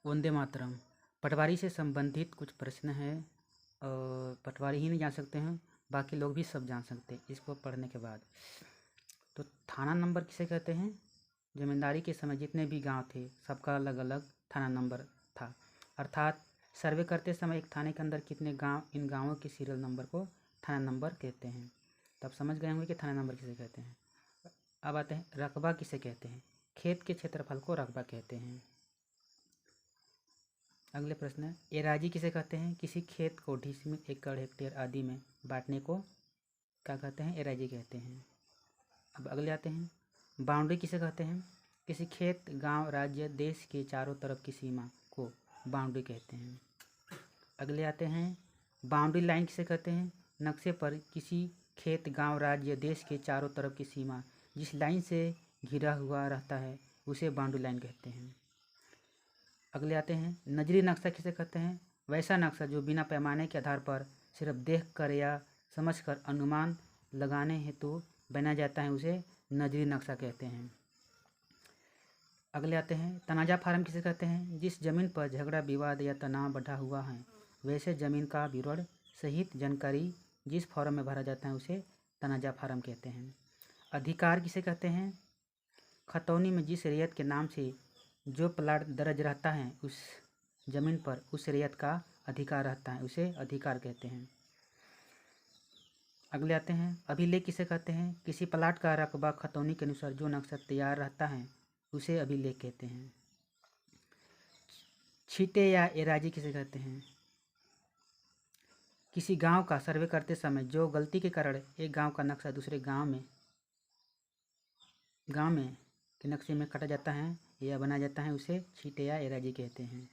वंदे मातरम। पटवारी से संबंधित कुछ प्रश्न है और पटवारी ही नहीं जान सकते हैं, बाकी लोग भी सब जान सकते हैं इसको पढ़ने के बाद। तो थाना नंबर किसे कहते हैं? जमींदारी के समय जितने भी गांव थे सबका अलग अलग थाना नंबर था, अर्थात सर्वे करते समय एक थाने के अंदर कितने गांव, इन गांवों के सीरियल नंबर को थाना नंबर कहते हैं। तब समझ गए होंगे कि थाना नंबर किसे कहते हैं। अब आते हैं रकबा किसे कहते हैं? खेत के क्षेत्रफल को रकबा कहते हैं। अगले प्रश्न है एराजी किसे कहते हैं? किसी खेत को डिसमिल, एकड़, हेक्टेयर आदि में बांटने को क्या कहते हैं? एराजी कहते हैं। अब अगले आते हैं बाउंड्री किसे कहते हैं? किसी खेत, गांव, राज्य, देश के चारों तरफ की सीमा को बाउंड्री कहते हैं। अगले आते हैं बाउंड्री लाइन किसे कहते हैं? नक्शे पर किसी खेत, गांव, राज्य, देश के चारों तरफ की सीमा जिस लाइन से घिरा हुआ रहता है उसे बाउंड्री लाइन कहते हैं। अगले आते हैं नजरी नक्शा किसे कहते हैं? वैसा नक्शा जो बिना पैमाने के आधार पर सिर्फ देख कर या समझ कर अनुमान लगाने हेतु बनाया जाता है उसे नजरी नक्शा कहते हैं। अगले आते हैं तनाजा फार्म किसे कहते हैं? जिस जमीन पर झगड़ा, विवाद या तनाव बढ़ा हुआ है वैसे जमीन का विवरण सहित जानकारी जिस फॉर्म में भरा जाता है उसे तनाजा फार्म कहते हैं। अधिकार किसे कहते हैं? खतौनी में जिस रैयत के नाम से जो प्लाट दर्ज रहता है उस जमीन पर उस रैयत का अधिकार रहता है उसे अधिकार कहते हैं। अगले आते हैं अभिलेख किसे कहते हैं? किसी प्लाट का रकबा खतौनी के अनुसार जो नक्शा तैयार रहता है उसे अभिलेख कहते हैं। छींटे या एराजी किसे कहते हैं? किसी गांव का सर्वे करते समय जो गलती के कारण एक गांव का नक्शा दूसरे गांव में के नक्शे में काटा जाता है या बनाया जाता है उसे छींटे या एराजी कहते हैं।